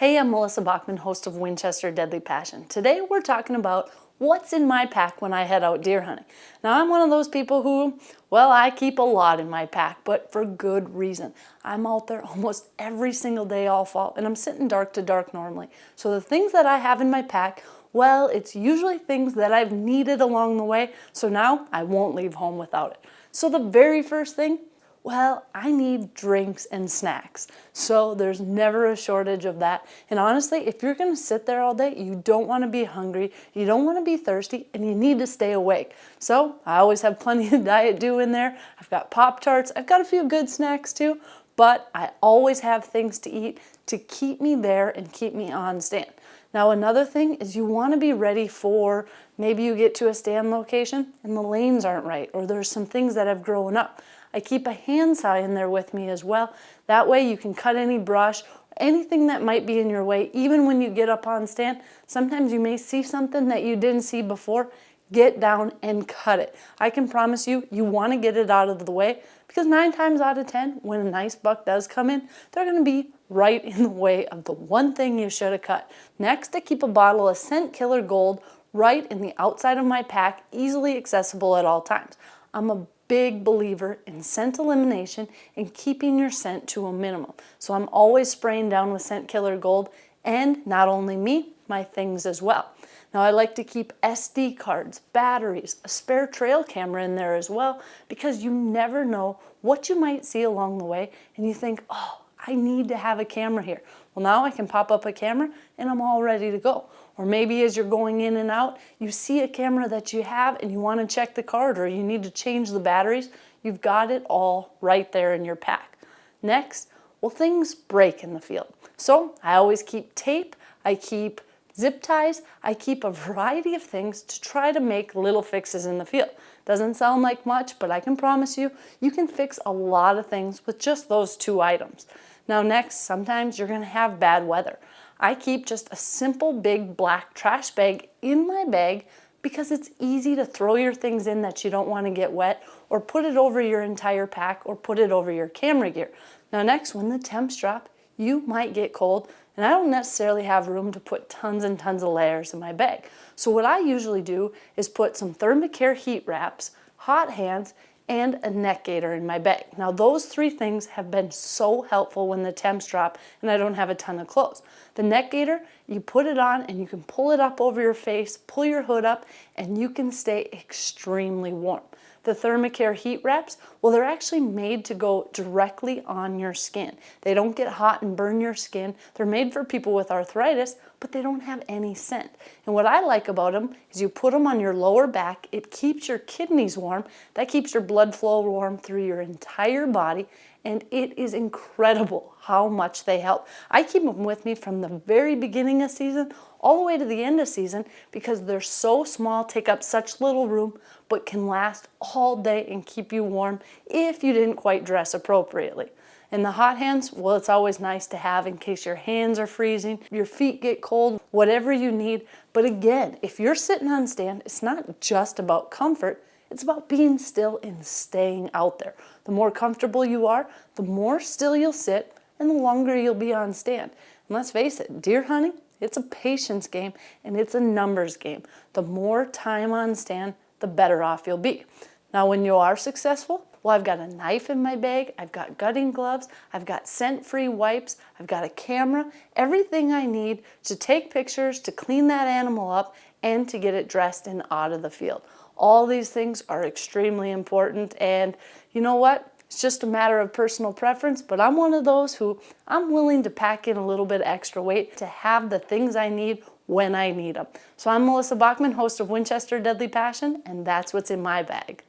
Hey, I'm Melissa Bachman, host of Winchester Deadly Passion. Today we're talking about what's in my pack when I head out deer hunting. Now I'm one of those people who, I keep a lot in my pack, but for good reason. I'm out there almost every single day all fall, and I'm sitting dark to dark normally. So the things that I have in my pack, it's usually things that I've needed along the way, so now I won't leave home without it. So the very first thing, I need drinks and snacks. So there's never a shortage of that. And honestly, if you're gonna sit there all day, you don't wanna be hungry, you don't wanna be thirsty, and you need to stay awake. So I always have plenty of Diet Dew in there. I've got Pop-Tarts, I've got a few good snacks too, but I always have things to eat to keep me there and keep me on stand. Now another thing is you want to be ready for maybe you get to a stand location and the lanes aren't right, or there's some things that have grown up. I keep a handsaw in there with me as well. That way you can cut any brush, anything that might be in your way. Even when you get up on stand, sometimes you may see something that you didn't see before. Get down and cut it. I can promise you, you want to get it out of the way because 9 times out of 10, when a nice buck does come in, they're going to be right in the way of the one thing you should have cut. Next, I keep a bottle of Scent Killer Gold right in the outside of my pack, easily accessible at all times. I'm a big believer in scent elimination and keeping your scent to a minimum. So I'm always spraying down with Scent Killer Gold, and not only me, my things as well. Now I like to keep SD cards, batteries, a spare trail camera in there as well, because you never know what you might see along the way and you think, I need to have a camera here. Well, now I can pop up a camera and I'm all ready to go. Or maybe as you're going in and out, you see a camera that you have and you want to check the card or you need to change the batteries. You've got it all right there in your pack. Next, things break in the field. So I always keep tape, I keep zip ties, I keep a variety of things to try to make little fixes in the field. Doesn't sound like much, but I can promise you, you can fix a lot of things with just those 2 items. Now next, sometimes you're gonna have bad weather. I keep just a simple big black trash bag in my bag because it's easy to throw your things in that you don't want to get wet, or put it over your entire pack, or put it over your camera gear. Now next, when the temps drop, you might get cold, and I don't necessarily have room to put tons and tons of layers in my bag. So what I usually do is put some Thermacare heat wraps, hot hands, and a neck gaiter in my bag. Now those 3 things have been so helpful when the temps drop and I don't have a ton of clothes. The neck gaiter, you put it on and you can pull it up over your face, pull your hood up, and you can stay extremely warm. The Thermacare heat wraps, they're actually made to go directly on your skin. They don't get hot and burn your skin. They're made for people with arthritis, but they don't have any scent. And what I like about them is you put them on your lower back, it keeps your kidneys warm, that keeps your blood flow warm through your entire body, and it is incredible how much they help. I keep them with me from the very beginning of season all the way to the end of season because they're so small, take up such little room, but can last all day and keep you warm if you didn't quite dress appropriately. And the hot hands, it's always nice to have in case your hands are freezing, your feet get cold, whatever you need. But again, if you're sitting on stand, it's not just about comfort, it's about being still and staying out there. The more comfortable you are, the more still you'll sit and the longer you'll be on stand. And let's face it, deer hunting, it's a patience game and it's a numbers game. The more time on stand, the better off you'll be. Now, when you are successful, I've got a knife in my bag, I've got gutting gloves, I've got scent-free wipes, I've got a camera, everything I need to take pictures, to clean that animal up, and to get it dressed and out of the field. All these things are extremely important, and you know what? It's just a matter of personal preference, but I'm one of those who I'm willing to pack in a little bit extra weight to have the things I need when I need them. So I'm Melissa Bachman, host of Winchester Deadly Passion, and that's what's in my bag.